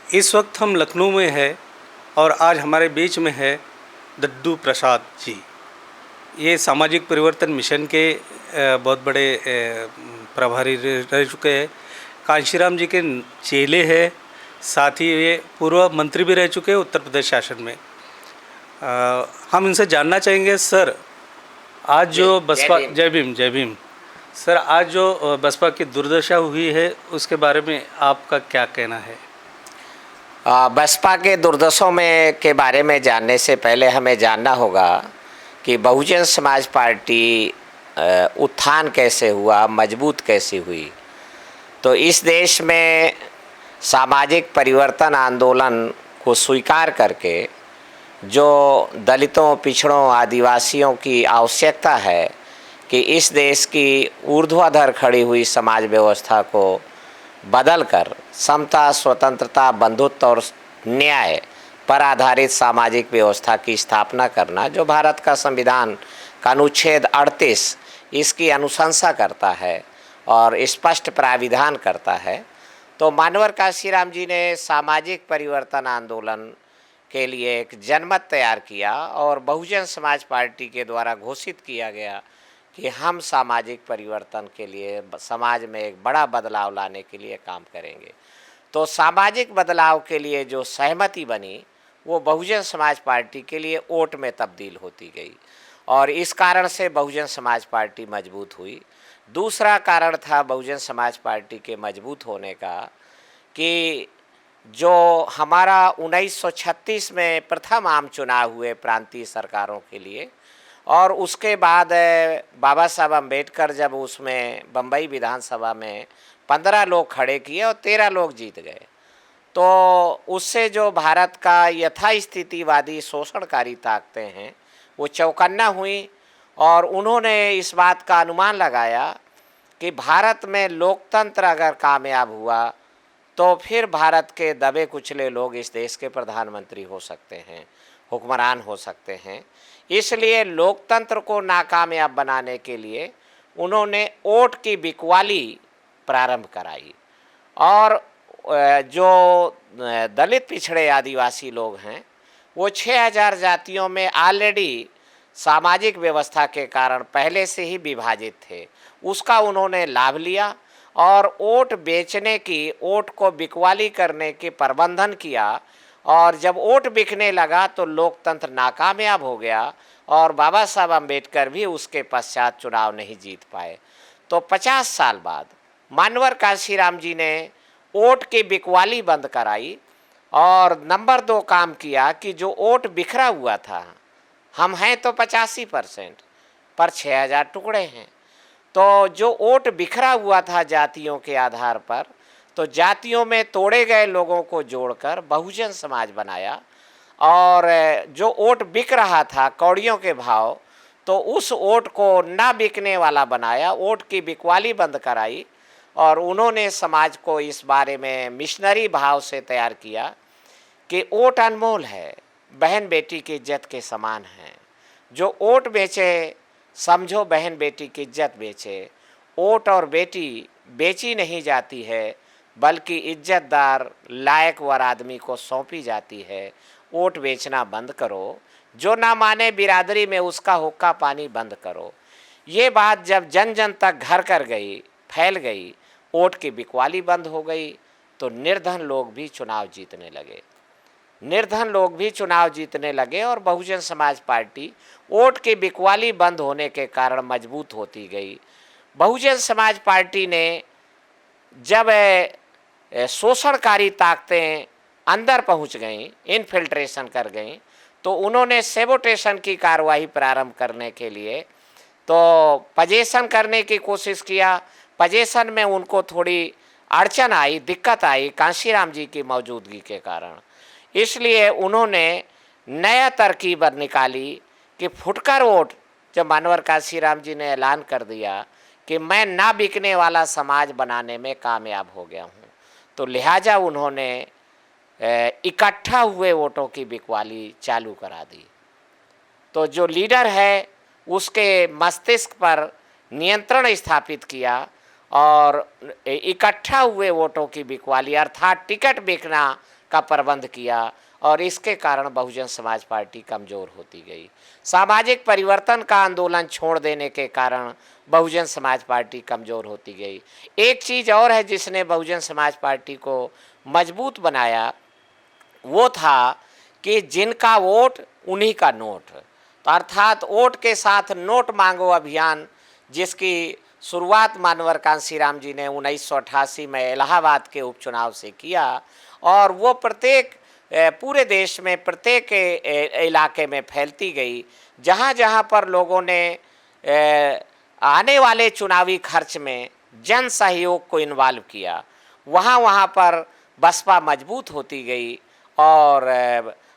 इस वक्त हम लखनऊ में है और आज हमारे बीच में है दद्दू प्रसाद जी। ये सामाजिक परिवर्तन मिशन के बहुत बड़े प्रभारी रह चुके हैं। कांशीराम जी के चेले हैं, साथ ही ये पूर्व मंत्री भी रह चुके हैं उत्तर प्रदेश शासन में। हम इनसे जानना चाहेंगे सर, आज जो बसपा, जय भीम सर, आज जो बसपा की दुर्दशा हुई है उसके बारे में आपका क्या कहना है? बसपा के दुर्दशा में के बारे में जानने से पहले हमें जानना होगा कि बहुजन समाज पार्टी उत्थान कैसे हुआ, मजबूत कैसे हुई। तो इस देश में सामाजिक परिवर्तन आंदोलन को स्वीकार करके जो दलितों, पिछड़ों, आदिवासियों की आवश्यकता है कि इस देश की ऊर्ध्वाधर खड़ी हुई समाज व्यवस्था को बदलकर समता, स्वतंत्रता, बंधुत्व और न्याय पर आधारित सामाजिक व्यवस्था की स्थापना करना, जो भारत का संविधान का अनुच्छेद 38 इसकी अनुशंसा करता है और स्पष्ट प्राविधान करता है। तो मानवर कांशीराम जी ने सामाजिक परिवर्तन आंदोलन के लिए एक जनमत तैयार किया और बहुजन समाज पार्टी के द्वारा घोषित किया गया कि हम सामाजिक परिवर्तन के लिए, समाज में एक बड़ा बदलाव लाने के लिए काम करेंगे। तो सामाजिक बदलाव के लिए जो सहमति बनी वो बहुजन समाज पार्टी के लिए वोट में तब्दील होती गई और इस कारण से बहुजन समाज पार्टी मजबूत हुई। दूसरा कारण था बहुजन समाज पार्टी के मजबूत होने का कि जो हमारा 1936 में प्रथम आम चुनाव हुए प्रांतीय सरकारों के लिए और उसके बाद बाबा साहब अम्बेडकर जब उसमें बम्बई विधानसभा में 15 लोग खड़े किए और 13 लोग जीत गए, तो उससे जो भारत का यथास्थितिवादी शोषणकारी ताकतें हैं वो चौकन्ना हुई और उन्होंने इस बात का अनुमान लगाया कि भारत में लोकतंत्र अगर कामयाब हुआ तो फिर भारत के दबे कुचले लोग इस देश के प्रधानमंत्री हो सकते हैं, हुक्मरान हो सकते हैं। इसलिए लोकतंत्र को नाकामयाब बनाने के लिए उन्होंने वोट की बिकवाली प्रारंभ कराई और जो दलित, पिछड़े, आदिवासी लोग हैं वो 6000 जातियों में ऑलरेडी सामाजिक व्यवस्था के कारण पहले से ही विभाजित थे, उसका उन्होंने लाभ लिया और वोट बेचने की, वोट को बिकवाली करने के प्रबंधन किया और जब वोट बिकने लगा तो लोकतंत्र नाकामयाब हो गया और बाबा साहब अम्बेडकर भी उसके पश्चात चुनाव नहीं जीत पाए। तो 50 साल बाद मानवर कांशीराम जी ने वोट की बिकवाली बंद कराई और नंबर 2 काम किया कि जो वोट बिखरा हुआ था, हम हैं तो 85% पर 6000 टुकड़े हैं, तो जो वोट बिखरा हुआ था जातियों के आधार पर, तो जातियों में तोड़े गए लोगों को जोड़कर बहुजन समाज बनाया और जो वोट बिक रहा था कौड़ियों के भाव, तो उस वोट को ना बिकने वाला बनाया, वोट की बिकवाली बंद कराई और उन्होंने समाज को इस बारे में मिशनरी भाव से तैयार किया कि वोट अनमोल है, बहन बेटी की इज्जत के समान है। जो वोट बेचे समझो बहन बेटी की इज्जत बेचे। वोट और बेटी बेची नहीं जाती है बल्कि इज्जतदार लायक वर आदमी को सौंपी जाती है। वोट बेचना बंद करो, जो ना माने बिरादरी में उसका हुक्का पानी बंद करो। ये बात जब जन जन तक घर कर गई, फैल गई, वोट की बिकवाली बंद हो गई, तो निर्धन लोग भी चुनाव जीतने लगे। निर्धन लोग भी चुनाव जीतने लगे और बहुजन समाज पार्टी वोट की बिकवाली बंद होने के कारण मजबूत होती गई। बहुजन समाज पार्टी ने जब शोषणकारी ताकतें अंदर पहुंच गईं, इनफिल्ट्रेशन कर गईं, तो उन्होंने सेबोटेशन की कार्रवाई प्रारंभ करने के लिए तो पजेशन करने की कोशिश किया। पजेशन में उनको थोड़ी अड़चन आई, दिक्कत आई कांशीराम जी की मौजूदगी के कारण। इसलिए उन्होंने नया तरकीब निकाली कि फुटकर वोट, जब मानवर कांशीराम जी ने ऐलान कर दिया कि मैं ना बिकने वाला समाज बनाने में कामयाब हो गया हूँ, तो लिहाजा उन्होंने इकट्ठा हुए वोटों की बिकवाली चालू करा दी। तो जो लीडर है उसके मस्तिष्क पर नियंत्रण स्थापित किया और इकट्ठा हुए वोटों की बिकवाली अर्थात टिकट बिकना का प्रबंध किया और इसके कारण बहुजन समाज पार्टी कमज़ोर होती गई। सामाजिक परिवर्तन का आंदोलन छोड़ देने के कारण बहुजन समाज पार्टी कमज़ोर होती गई। एक चीज़ और है जिसने बहुजन समाज पार्टी को मजबूत बनाया, वो था कि जिनका वोट उन्हीं का नोट, तो अर्थात वोट के साथ नोट मांगो अभियान, जिसकी शुरुआत मानवर कांशीराम जी ने 1988 में इलाहाबाद के उपचुनाव से किया और वो प्रत्येक पूरे देश में प्रत्येक इलाके में फैलती गई। जहाँ जहाँ पर लोगों ने आने वाले चुनावी खर्च में जन सहयोग को इन्वॉल्व किया, वहाँ वहाँ पर बसपा मजबूत होती गई और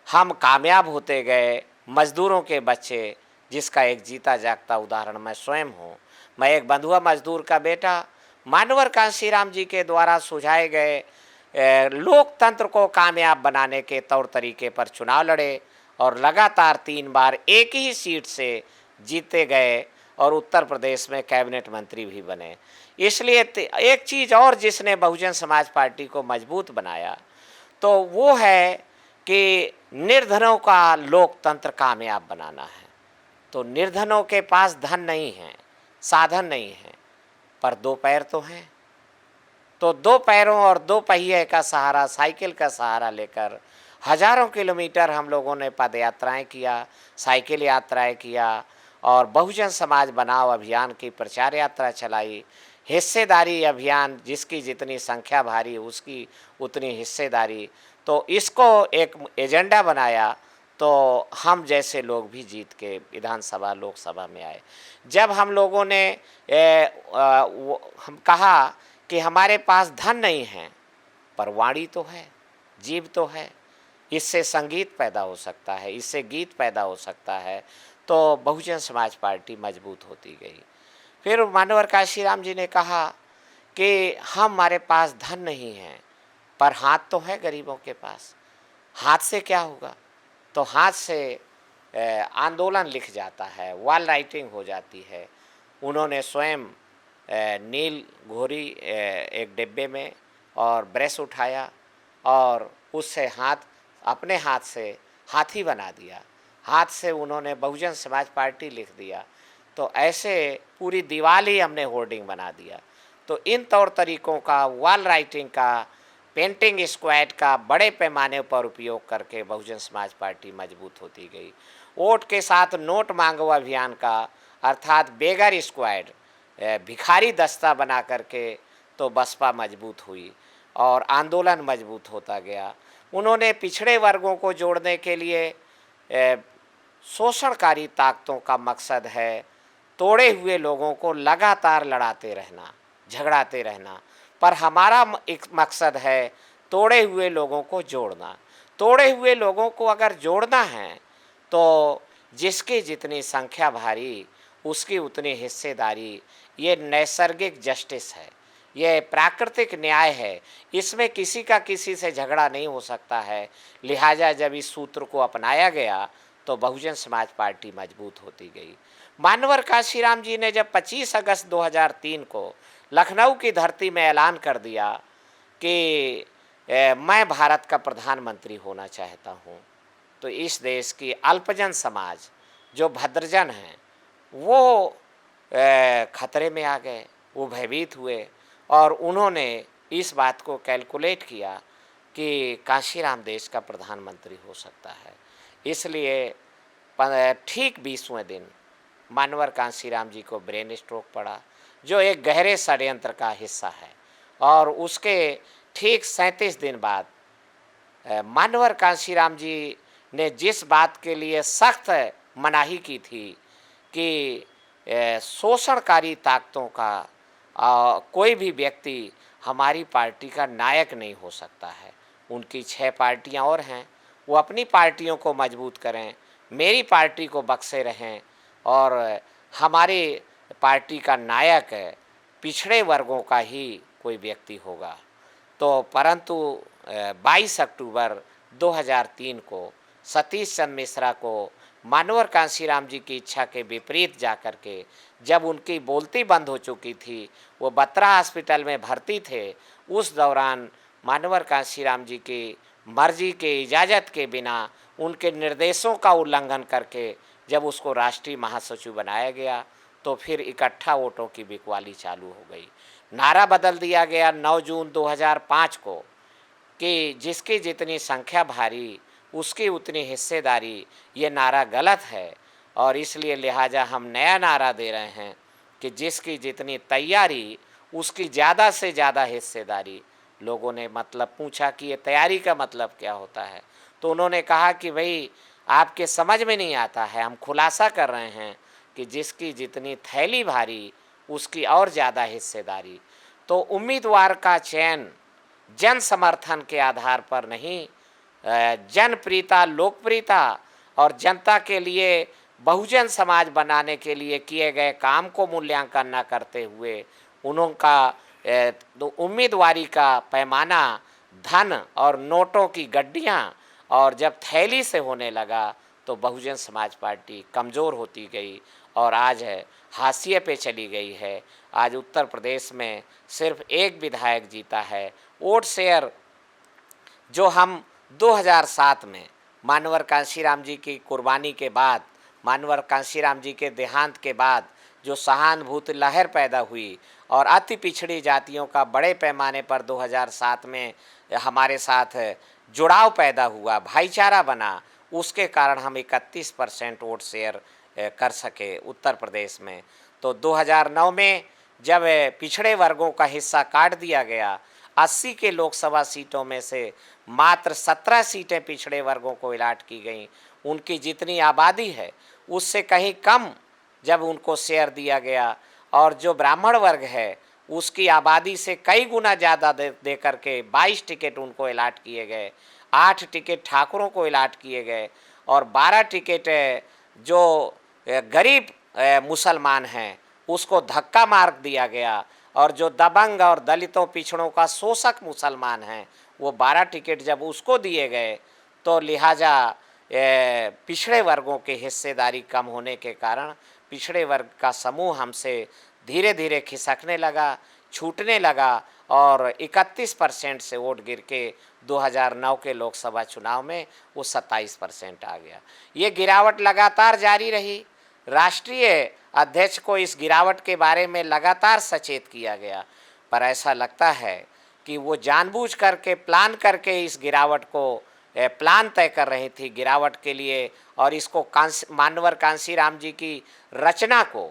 हम कामयाब होते गए। मजदूरों के बच्चे, जिसका एक जीता जागता उदाहरण मैं स्वयं हूँ। मैं एक बंधुआ मजदूर का बेटा मानवर कांशीराम जी के द्वारा सुझाए गए लोकतंत्र को कामयाब बनाने के तौर तरीके पर चुनाव लड़े और लगातार 3 बार एक ही सीट से जीते गए और उत्तर प्रदेश में कैबिनेट मंत्री भी बने। इसलिए एक चीज़ और जिसने बहुजन समाज पार्टी को मजबूत बनाया तो वो है कि निर्धनों का लोकतंत्र कामयाब बनाना है। तो निर्धनों के पास धन नहीं है, साधन नहीं है, पर 2 पैर तो हैं। तो 2 पैरों और 2 पहिए का सहारा, साइकिल का सहारा लेकर हजारों किलोमीटर हम लोगों ने पद यात्राएँ किया, साइकिल यात्राएँ किया और बहुजन समाज बनाओ अभियान की प्रचार यात्रा चलाई। हिस्सेदारी अभियान, जिसकी जितनी संख्या भारी उसकी उतनी हिस्सेदारी। तो इसको एक एजेंडा बनाया तो हम जैसे लोग भी जीत के विधानसभा लोकसभा में आए। जब हम लोगों ने हम कहा कि हमारे पास धन नहीं है पर वाणी तो है, जीव तो है, इससे संगीत पैदा हो सकता है, इससे गीत पैदा हो सकता है, तो बहुजन समाज पार्टी मजबूत होती गई। फिर मानवर कांशीराम जी ने कहा कि हमारे पास धन नहीं है पर हाथ तो है गरीबों के पास। हाथ से क्या होगा? तो हाथ से आंदोलन लिख जाता है, वॉल राइटिंग हो जाती है। उन्होंने स्वयं नील घोरी एक डिब्बे में और ब्रश उठाया और उससे अपने हाथ से हाथी बना दिया। हाथ से उन्होंने बहुजन समाज पार्टी लिख दिया। तो ऐसे पूरी दीवार ही हमने होर्डिंग बना दिया। तो इन तौर तरीक़ों का, वॉल राइटिंग का, पेंटिंग स्क्वाड का बड़े पैमाने पर उपयोग करके बहुजन समाज पार्टी मजबूत होती गई। वोट के साथ नोट मांगो अभियान का, अर्थात बेगर स्क्वाड, भिखारी दस्ता बना करके तो बसपा मजबूत हुई और आंदोलन मजबूत होता गया। उन्होंने पिछड़े वर्गों को जोड़ने के लिए शोषणकारी ताकतों का मकसद है तोड़े हुए लोगों को लगातार लड़ाते रहना, झगड़ाते रहना, पर हमारा एक मकसद है तोड़े हुए लोगों को जोड़ना। तोड़े हुए लोगों को अगर जोड़ना है तो जिसकी जितनी संख्या भारी उसकी उतनी हिस्सेदारी। ये नैसर्गिक जस्टिस है, ये प्राकृतिक न्याय है, इसमें किसी का किसी से झगड़ा नहीं हो सकता है। लिहाजा जब इस सूत्र को अपनाया गया तो बहुजन समाज पार्टी मजबूत होती गई। मानवर कांशीराम जी ने जब 25 अगस्त 2003 को लखनऊ की धरती में ऐलान कर दिया कि मैं भारत का प्रधानमंत्री होना चाहता हूँ, तो इस देश की अल्पजन समाज जो भद्रजन हैं वो खतरे में आ गए, वो भयभीत हुए और उन्होंने इस बात को कैलकुलेट किया कि कांशीराम देश का प्रधानमंत्री हो सकता है। इसलिए ठीक 20वें दिन मानवर कांशीराम जी को ब्रेन स्ट्रोक पड़ा, जो एक गहरे षड्यंत्र का हिस्सा है। और उसके ठीक 37 दिन बाद मानवर कांशीराम जी ने जिस बात के लिए सख्त मनाही की थी कि शोषणकारी ताकतों का कोई भी व्यक्ति हमारी पार्टी का नायक नहीं हो सकता है। उनकी 6 पार्टियां और हैं, वो अपनी पार्टियों को मजबूत करें, मेरी पार्टी को बख्शे रहें और हमारी पार्टी का नायक पिछड़े वर्गों का ही कोई व्यक्ति होगा। तो परंतु 22 अक्टूबर 2003 को सतीश चंद्र मिश्रा को मानवर कांशीराम जी की इच्छा के विपरीत जाकर के, जब उनकी बोलती बंद हो चुकी थी, वो बत्रा हॉस्पिटल में भर्ती थे, उस दौरान मानवर कांशीराम जी की मर्जी के, इजाज़त के बिना, उनके निर्देशों का उल्लंघन करके जब उसको राष्ट्रीय महासचिव बनाया गया तो फिर इकट्ठा वोटों की बिकवाली चालू हो गई। नारा बदल दिया गया 9 जून 2005 को कि जिसकी जितनी संख्या भारी उसकी उतनी हिस्सेदारी। ये नारा गलत है और इसलिए लिहाजा हम नया नारा दे रहे हैं कि जिसकी जितनी तैयारी उसकी ज़्यादा से ज़्यादा हिस्सेदारी। लोगों ने मतलब पूछा कि ये तैयारी का मतलब क्या होता है, तो उन्होंने कहा कि भाई आपके समझ में नहीं आता है, हम खुलासा कर रहे हैं कि जिसकी जितनी थैली भारी उसकी और ज़्यादा हिस्सेदारी। तो उम्मीदवार का चयन जन समर्थन के आधार पर नहीं, जनप्रियता, लोकप्रियता और जनता के लिए बहुजन समाज बनाने के लिए किए गए काम को मूल्यांकन न करते हुए उनका उम्मीदवारी का पैमाना धन और नोटों की गड्डियाँ और जब थैली से होने लगा तो बहुजन समाज पार्टी कमज़ोर होती गई और आज हाशिए पे चली गई है। आज उत्तर प्रदेश में सिर्फ एक विधायक जीता है। वोट शेयर जो हम 2007 में मानवर कांशीराम जी की कुर्बानी के बाद, मानवर कांशीराम जी के देहांत के बाद जो सहानुभूति लहर पैदा हुई और अति पिछड़ी जातियों का बड़े पैमाने पर 2007 में हमारे साथ जुड़ाव पैदा हुआ, भाईचारा बना, उसके कारण हम 31% वोट शेयर कर सके उत्तर प्रदेश में। तो 2009 में जब पिछड़े वर्गों का हिस्सा काट दिया गया, 80 के लोकसभा सीटों में से मात्र 17 सीटें पिछड़े वर्गों को अलाट की गईं। उनकी जितनी आबादी है उससे कहीं कम जब उनको शेयर दिया गया और जो ब्राह्मण वर्ग है उसकी आबादी से कई गुना ज़्यादा दे करके 22 टिकट उनको अलाट किए गए, 8 टिकट ठाकुरों को अलाट किए गए और 12 टिकट जो गरीब मुसलमान हैं उसको धक्का मार दिया गया और जो दबंग और दलितों पिछड़ों का शोषक मुसलमान हैं वो 12 टिकट जब उसको दिए गए तो लिहाजा पिछड़े वर्गों के हिस्सेदारी कम होने के कारण पिछड़े वर्ग का समूह हमसे धीरे धीरे खिसकने लगा, छूटने लगा और 31% से वोट गिर के 2009 के लोकसभा चुनाव में वो 27% आ गया। ये गिरावट लगातार जारी रही। राष्ट्रीय अध्यक्ष को इस गिरावट के बारे में लगातार सचेत किया गया, पर ऐसा लगता है कि वो जानबूझ करके प्लान करके इस गिरावट को प्लान तय कर रही थी गिरावट के लिए और इसको मानवर कांशीराम जी की रचना को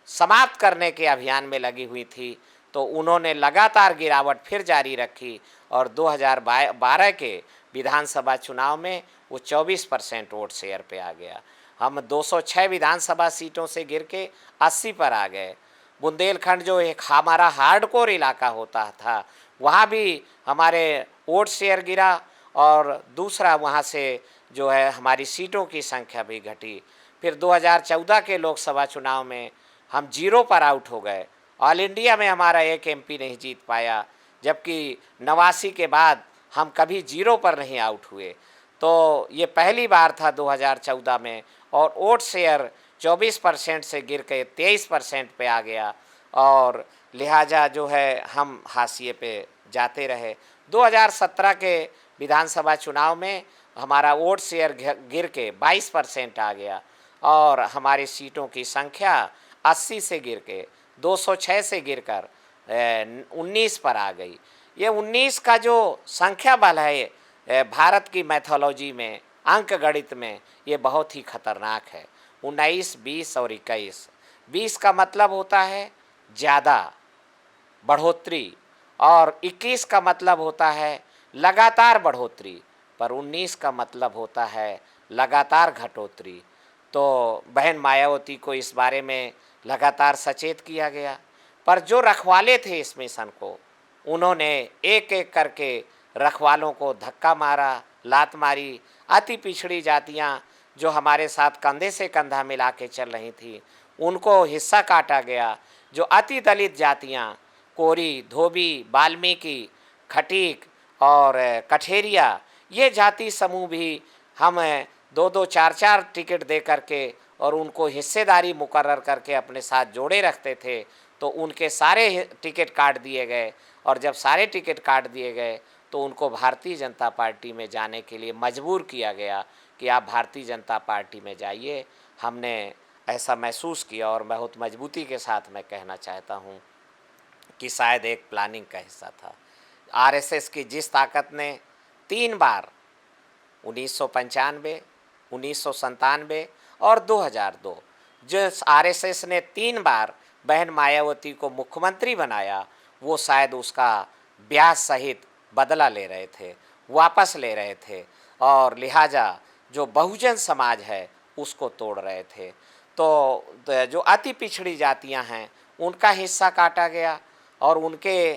समाप्त करने के अभियान में लगी हुई थी। तो उन्होंने लगातार गिरावट फिर जारी रखी और 2012 के विधानसभा चुनाव में वो 24% वोट शेयर पे आ गया। हम 206 विधानसभा सीटों से गिर के 80 पर आ गए। बुंदेलखंड जो एक हमारा हार्डकोर इलाका होता था वहाँ भी हमारे वोट शेयर गिरा और दूसरा वहाँ से जो है हमारी सीटों की संख्या भी घटी। फिर 2014 के लोकसभा चुनाव में हम 0 पर आउट हो गए। ऑल इंडिया में हमारा एक एमपी नहीं जीत पाया, जबकि 89 के बाद हम कभी 0 पर नहीं आउट हुए। तो ये पहली बार था 2014 में और वोट शेयर 24% से गिर के 23% पे आ गया और लिहाजा जो है हम हाशिए पे जाते रहे। 2017 के विधानसभा चुनाव में हमारा वोट शेयर गिर के 22% आ गया और हमारी सीटों की संख्या 80 से गिर के 206 से गिरकर 19 पर आ गई। ये 19 का जो संख्या बल है भारत की मैथोलॉजी में, अंक गणित में, ये बहुत ही खतरनाक है। 19, 20 और 21। 20 का मतलब होता है ज़्यादा बढ़ोतरी और 21 का मतलब होता है लगातार बढ़ोतरी, पर 19 का मतलब होता है लगातार घटोतरी। तो बहन मायावती को इस बारे में लगातार सचेत किया गया, पर जो रखवाले थे इस मिशन को उन्होंने एक एक करके रखवालों को धक्का मारा, लात मारी। अति पिछड़ी जातियां जो हमारे साथ कंधे से कंधा मिला के चल रही थी उनको हिस्सा काटा गया। जो अति दलित जातियां कोरी, धोबी, वाल्मीकि, खटीक और कठेरिया, ये जाति समूह भी हम 2-2, 4-4 टिकट दे करके और उनको हिस्सेदारी मुकर्रर करके अपने साथ जोड़े रखते थे। तो उनके सारे टिकट काट दिए गए और जब सारे टिकट काट दिए गए तो उनको भारतीय जनता पार्टी में जाने के लिए मजबूर किया गया कि आप भारतीय जनता पार्टी में जाइए। हमने ऐसा महसूस किया और बहुत मजबूती के साथ मैं कहना चाहता हूँ कि शायद एक प्लानिंग का हिस्सा था। आरएसएस की जिस ताकत ने 3 बार 1995, 1997 और 2002 जिस आरएसएस ने 3 बार बहन मायावती को मुख्यमंत्री बनाया, वो शायद उसका ब्याज सहित बदला ले रहे थे, वापस ले रहे थे और लिहाजा जो बहुजन समाज है उसको तोड़ रहे थे। तो जो अति पिछड़ी जातियां हैं उनका हिस्सा काटा गया और उनके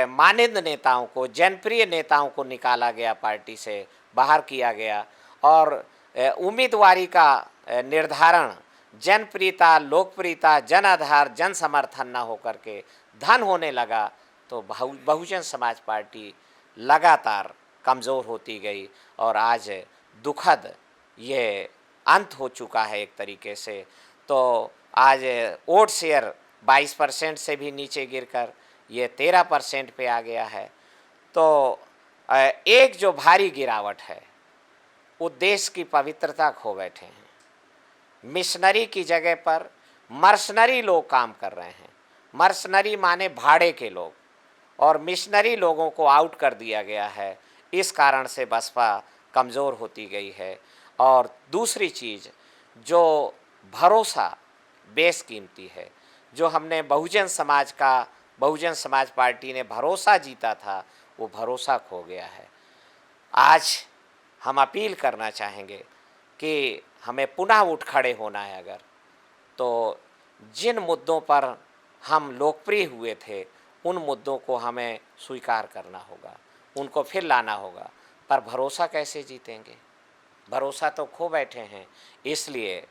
मानद नेताओं को, जनप्रिय नेताओं को निकाला गया, पार्टी से बाहर किया गया और उम्मीदवारी का निर्धारण जनप्रियता, लोकप्रियता, जन आधार, जन समर्थन न होकर के धन होने लगा। तो बहुजन समाज पार्टी लगातार कमज़ोर होती गई और आज दुखद ये अंत हो चुका है एक तरीके से। तो आज वोट शेयर 22% से भी नीचे गिरकर ये 13% पे आ गया है। तो एक जो भारी गिरावट है वो देश की पवित्रता खो बैठे हैं। मिशनरी की जगह पर मर्सनरी लोग काम कर रहे हैं। मर्सनरी माने भाड़े के लोग, और मिशनरी लोगों को आउट कर दिया गया है। इस कारण से बसपा कमज़ोर होती गई है। और दूसरी चीज़, जो भरोसा बेशकीमती है, जो हमने बहुजन समाज पार्टी ने भरोसा जीता था, वो भरोसा खो गया है। आज हम अपील करना चाहेंगे कि हमें पुनः उठ खड़े होना है। अगर तो जिन मुद्दों पर हम लोकप्रिय हुए थे उन मुद्दों को हमें स्वीकार करना होगा, उनको फिर लाना होगा। पर भरोसा कैसे जीतेंगे? भरोसा तो खो बैठे हैं। इसलिए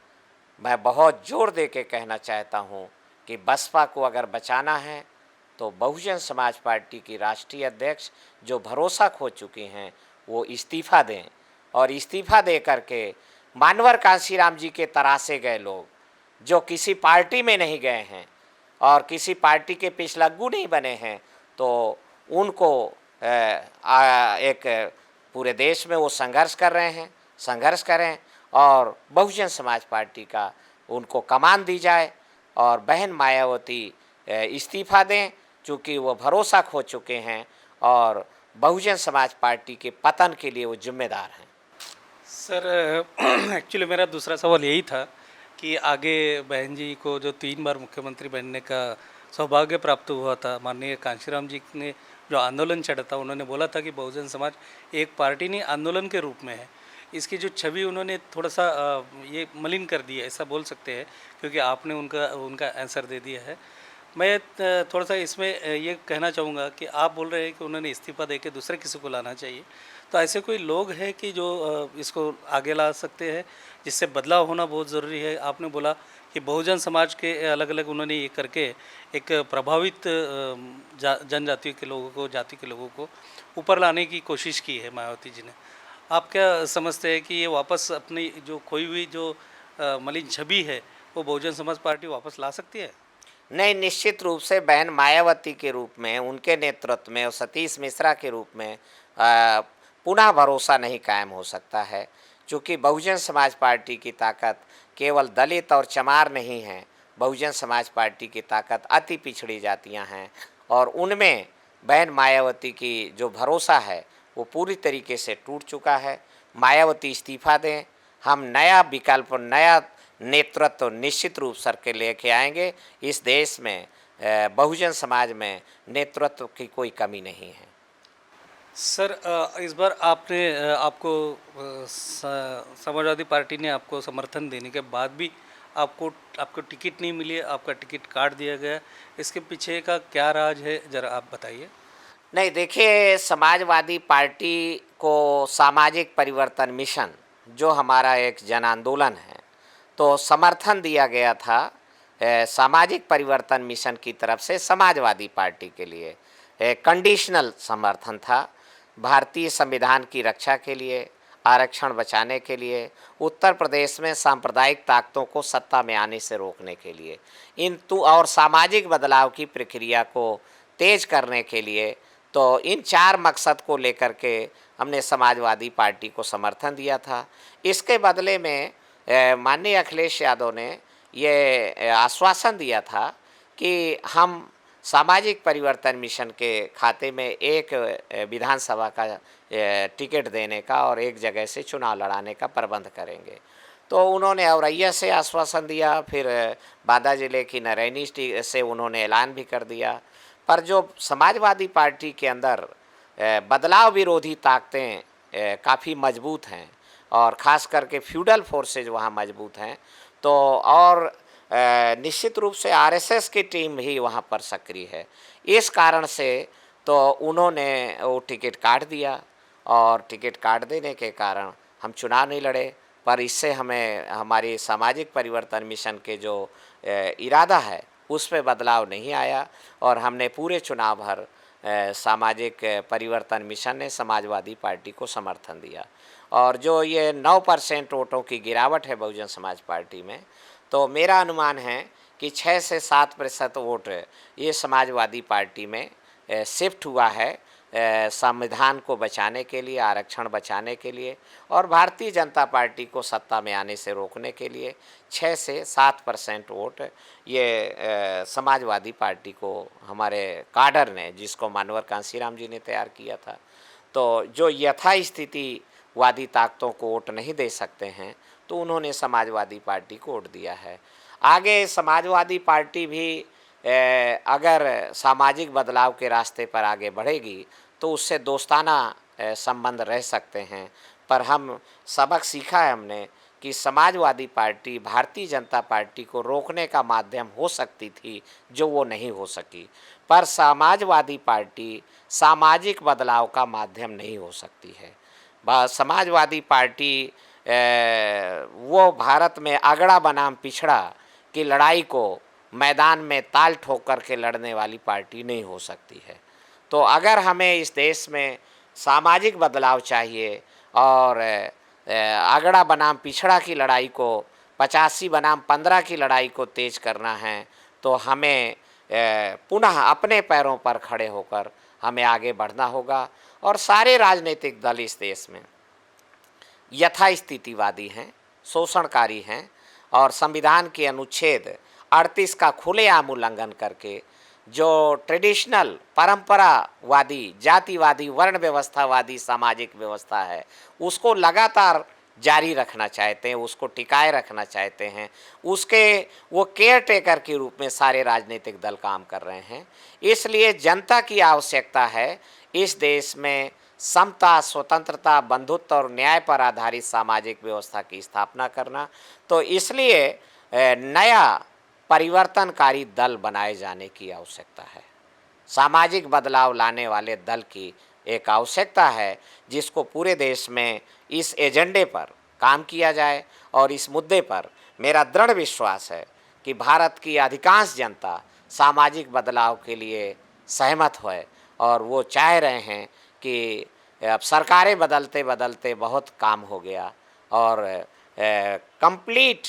मैं बहुत जोर दे के कहना चाहता हूँ कि बसपा को अगर बचाना है तो बहुजन समाज पार्टी की राष्ट्रीय अध्यक्ष जो भरोसा खो चुकी हैं वो इस्तीफ़ा दें, और इस्तीफ़ा दे करके मानवर कांशीराम जी के तरासे गए लोग जो किसी पार्टी में नहीं गए हैं और किसी पार्टी के पिछलग्गू नहीं बने हैं, तो उनको एक पूरे देश में वो संघर्ष कर रहे हैं, संघर्ष करें और बहुजन समाज पार्टी का उनको कमान दी जाए और बहन मायावती इस्तीफ़ा दें, चूँकि वो भरोसा खो चुके हैं और बहुजन समाज पार्टी के पतन के लिए वो जिम्मेदार हैं। सर एक्चुअली मेरा दूसरा सवाल यही था कि आगे बहन जी को जो 3 बार मुख्यमंत्री बनने का सौभाग्य प्राप्त हुआ था, माननीय कांशीराम जी ने जो आंदोलन छेड़ा था, उन्होंने बोला था कि बहुजन समाज एक पार्टी नहीं आंदोलन के रूप में है। इसकी जो छवि उन्होंने थोड़ा सा ये मलिन कर दी है, ऐसा बोल सकते हैं, क्योंकि आपने उनका आंसर दे दिया है। मैं थोड़ा सा इसमें ये कहना चाहूँगा कि आप बोल रहे हैं कि उन्होंने इस्तीफ़ा देके दूसरे किसी को लाना चाहिए, तो ऐसे कोई लोग हैं कि जो इसको आगे ला सकते हैं, जिससे बदलाव होना बहुत ज़रूरी है। आपने बोला कि बहुजन समाज के अलग अलग उन्होंने ये करके एक प्रभावित जनजाति के लोगों को, जाति के लोगों को ऊपर लाने की कोशिश की है मायावती जी ने। आप क्या समझते हैं कि ये वापस अपनी जो खोई हुई जो मलिन छवि है वो बहुजन समाज पार्टी वापस ला सकती है? नहीं, निश्चित रूप से बहन मायावती के रूप में, उनके नेतृत्व में और सतीश मिश्रा के रूप में पुनः भरोसा नहीं कायम हो सकता है, क्योंकि बहुजन समाज पार्टी की ताकत केवल दलित और चमार नहीं है। बहुजन समाज पार्टी की ताकत अति पिछड़ी जातियां हैं और उनमें बहन मायावती की जो भरोसा है वो पूरी तरीके से टूट चुका है। मायावती इस्तीफ़ा दें, हम नया विकल्प, नया नेतृत्व निश्चित रूप से के लेके आएंगे। इस देश में बहुजन समाज में नेतृत्व की कोई कमी नहीं है। सर इस बार आपको समाजवादी पार्टी ने आपको समर्थन देने के बाद भी आपको टिकट नहीं मिली, आपका टिकट काट दिया गया, इसके पीछे का क्या राज है, ज़रा आप बताइए। नहीं, देखिए, समाजवादी पार्टी को सामाजिक परिवर्तन मिशन जो हमारा एक जन आंदोलन है, तो समर्थन दिया गया था सामाजिक परिवर्तन मिशन की तरफ से समाजवादी पार्टी के लिए। कंडीशनल समर्थन था, भारतीय संविधान की रक्षा के लिए, आरक्षण बचाने के लिए, उत्तर प्रदेश में सांप्रदायिक ताकतों को सत्ता में आने से रोकने के लिए, और सामाजिक बदलाव की प्रक्रिया को तेज करने के लिए तो इन 4 मकसद को लेकर के हमने समाजवादी पार्टी को समर्थन दिया था। इसके बदले में माननीय अखिलेश यादव ने ये आश्वासन दिया था कि हम सामाजिक परिवर्तन मिशन के खाते में एक विधानसभा का टिकट देने का और एक जगह से चुनाव लड़ाने का प्रबंध करेंगे। तो उन्होंने औरैया से आश्वासन दिया, फिर बांदा जिले की नरैनी से उन्होंने ऐलान भी कर दिया। पर जो समाजवादी पार्टी के अंदर बदलाव विरोधी ताकतें काफ़ी मजबूत हैं और ख़ास करके फ्यूडल फोर्सेज वहाँ मजबूत हैं, तो और निश्चित रूप से आरएसएस की टीम भी वहाँ पर सक्रिय है। इस कारण से तो उन्होंने वो टिकट काट दिया और टिकट काट देने के कारण हम चुनाव नहीं लड़े। पर इससे हमें हमारी सामाजिक परिवर्तन मिशन के जो इरादा है उस पर बदलाव नहीं आया और हमने पूरे चुनाव भर सामाजिक परिवर्तन मिशन ने समाजवादी पार्टी को समर्थन दिया। और जो ये 9% वोटों की गिरावट है बहुजन समाज पार्टी में, तो मेरा अनुमान है कि 6 से 7% वोट ये समाजवादी पार्टी में शिफ्ट हुआ है संविधान को बचाने के लिए, आरक्षण बचाने के लिए और भारतीय जनता पार्टी को सत्ता में आने से रोकने के लिए 6 से 7% वोट ये समाजवादी पार्टी को हमारे काडर ने, जिसको मानवर कांसीराम जी ने तैयार किया था, तो जो यथास्थितिवादी ताकतों को वोट नहीं दे सकते हैं, तो उन्होंने समाजवादी पार्टी को वोट दिया है। आगे समाजवादी पार्टी भी अगर सामाजिक बदलाव के रास्ते पर आगे बढ़ेगी तो उससे दोस्ताना संबंध रह सकते हैं। पर हम सबक सीखा है हमने कि समाजवादी पार्टी भारतीय जनता पार्टी को रोकने का माध्यम हो सकती थी, जो वो नहीं हो सकी। पर समाजवादी पार्टी सामाजिक बदलाव का माध्यम नहीं हो सकती है। समाजवादी पार्टी वो भारत में अगड़ा बनाम पिछड़ा की लड़ाई को मैदान में ताल ठोक कर के लड़ने वाली पार्टी नहीं हो सकती है। तो अगर हमें इस देश में सामाजिक बदलाव चाहिए और अगड़ा बनाम पिछड़ा की लड़ाई को 85 बनाम 15 की लड़ाई को तेज करना है, तो हमें पुनः अपने पैरों पर खड़े होकर हमें आगे बढ़ना होगा। और सारे राजनीतिक दल इस देश में यथास्थितिवादी हैं, शोषणकारी हैं और संविधान के अनुच्छेद 38 का खुलेआम उल्लंघन करके जो ट्रेडिशनल परंपरावादी जातिवादी वर्ण व्यवस्थावादी सामाजिक व्यवस्था है उसको लगातार जारी रखना चाहते हैं, उसको टिकाए रखना चाहते हैं, उसके वो केयर टेकर के रूप में सारे राजनीतिक दल काम कर रहे हैं। इसलिए जनता की आवश्यकता है इस देश में समता, स्वतंत्रता, बंधुत्व और न्याय पर आधारित सामाजिक व्यवस्था की स्थापना करना। तो इसलिए नया परिवर्तनकारी दल बनाए जाने की आवश्यकता है। सामाजिक बदलाव लाने वाले दल की एक आवश्यकता है जिसको पूरे देश में इस एजेंडे पर काम किया जाए। और इस मुद्दे पर मेरा दृढ़ विश्वास है कि भारत की अधिकांश जनता सामाजिक बदलाव के लिए सहमत है और वो चाह रहे हैं कि अब सरकारें बदलते बदलते बहुत काम हो गया और कंप्लीट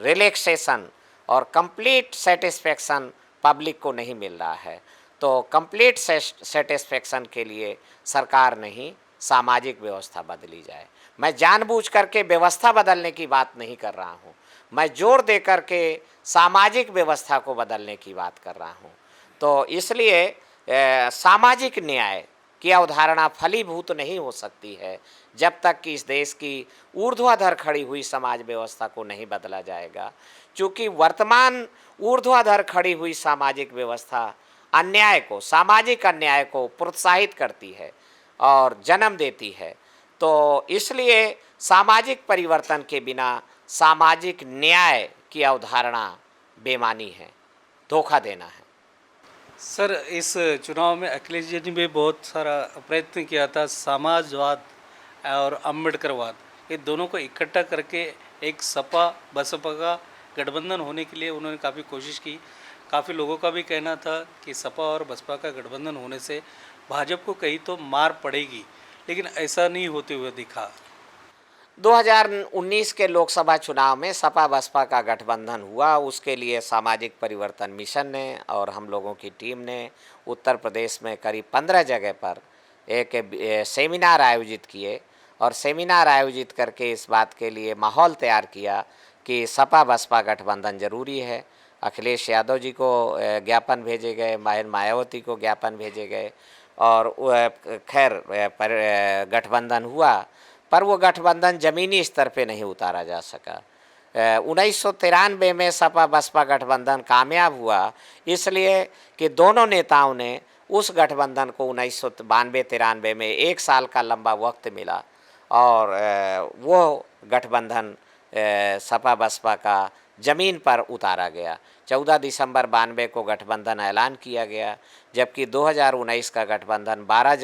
रिलैक्सेशन और कंप्लीट सेटिस्फेक्शन पब्लिक को नहीं मिल रहा है। तो कंप्लीट सेटिस्फेक्शन के लिए सरकार नहीं, सामाजिक व्यवस्था बदली जाए। मैं जानबूझ करके व्यवस्था बदलने की बात नहीं कर रहा हूँ, मैं जोर दे कर के सामाजिक व्यवस्था को बदलने की बात कर रहा हूँ। तो इसलिए सामाजिक न्याय की अवधारणा फलीभूत नहीं हो सकती है जब तक कि इस देश की ऊर्ध्वाधर खड़ी हुई समाज व्यवस्था को नहीं बदला जाएगा। क्योंकि वर्तमान ऊर्ध्वाधर खड़ी हुई सामाजिक व्यवस्था अन्याय को, सामाजिक अन्याय को प्रोत्साहित करती है और जन्म देती है। तो इसलिए सामाजिक परिवर्तन के बिना सामाजिक न्याय की अवधारणा बेमानी है, धोखा देना है। सर, इस चुनाव में अखिलेश जी ने भी बहुत सारा प्रयत्न किया था, समाजवाद और अम्बेडकरवाद ये दोनों को इकट्ठा करके एक सपा बसपा का गठबंधन होने के लिए उन्होंने काफ़ी कोशिश की। काफ़ी लोगों का भी कहना था कि सपा और बसपा का गठबंधन होने से भाजपा को कहीं तो मार पड़ेगी, लेकिन ऐसा नहीं होते हुए दिखा। 2019 के लोकसभा चुनाव में सपा बसपा का गठबंधन हुआ। उसके लिए सामाजिक परिवर्तन मिशन ने और हम लोगों की टीम ने उत्तर प्रदेश में करीब 15 जगह पर एक सेमिनार आयोजित किए और सेमिनार आयोजित करके इस बात के लिए माहौल तैयार किया कि सपा बसपा गठबंधन जरूरी है। अखिलेश यादव जी को ज्ञापन भेजे गए, मायावती को ज्ञापन भेजे गए और खैर गठबंधन हुआ, पर वो गठबंधन ज़मीनी स्तर पे नहीं उतारा जा सका। 1993 में सपा बसपा गठबंधन कामयाब हुआ इसलिए कि दोनों नेताओं ने उस गठबंधन को 1992-93 में 1 साल का लंबा वक्त मिला और वो गठबंधन सपा बसपा का ज़मीन पर उतारा गया। 14 दिसंबर 92 को गठबंधन ऐलान किया गया, जबकि 2019 का गठबंधन 12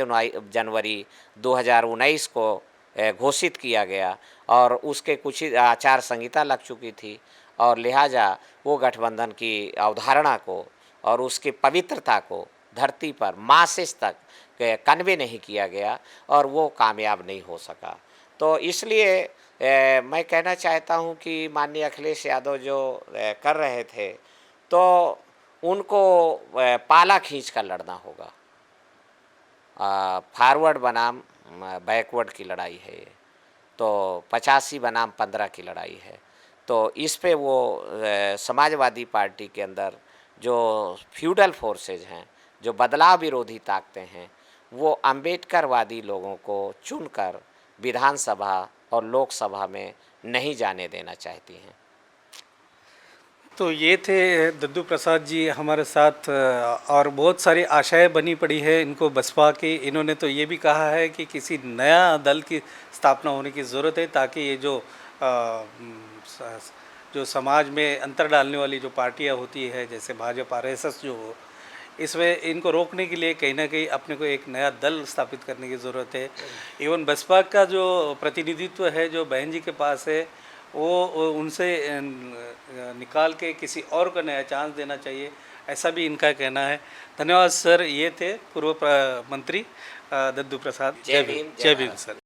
जनवरी 2019 को घोषित किया गया और उसके कुछ ही आचार संहिता लग चुकी थी और लिहाजा वो गठबंधन की अवधारणा को और उसकी पवित्रता को धरती पर मासेस तक कन्वे नहीं किया गया और वो कामयाब नहीं हो सका। तो इसलिए मैं कहना चाहता हूँ कि माननीय अखिलेश यादव जो कर रहे थे तो उनको पाला खींच कर लड़ना होगा। फॉरवर्ड बनाम बैकवर्ड की लड़ाई है ये, तो 85 बनाम 15 की लड़ाई है। तो इस पे वो समाजवादी पार्टी के अंदर जो फ्यूडल फोर्सेज हैं, जो बदलाव विरोधी ताकतें हैं, वो अम्बेडकरवादी लोगों को चुनकर विधानसभा और लोकसभा में नहीं जाने देना चाहती हैं। तो ये थे दद्दू प्रसाद जी हमारे साथ और बहुत सारी आशाएं बनी पड़ी है इनको बसपा की। इन्होंने तो ये भी कहा है कि किसी नया दल की स्थापना होने की ज़रूरत है ताकि ये जो समाज में अंतर डालने वाली जो पार्टियां होती है जैसे भाजपा आरएसएस जो हो, इसमें इनको रोकने के लिए कहीं ना कहीं अपने को एक नया दल स्थापित करने की ज़रूरत है। इवन बसपा का जो प्रतिनिधित्व है जो बहन जी के पास है वो उनसे निकाल के किसी और को नया चांस देना चाहिए, ऐसा भी इनका कहना है। धन्यवाद सर। ये थे पूर्व मंत्री दद्दू प्रसाद। जय भीम। जय भीम सर।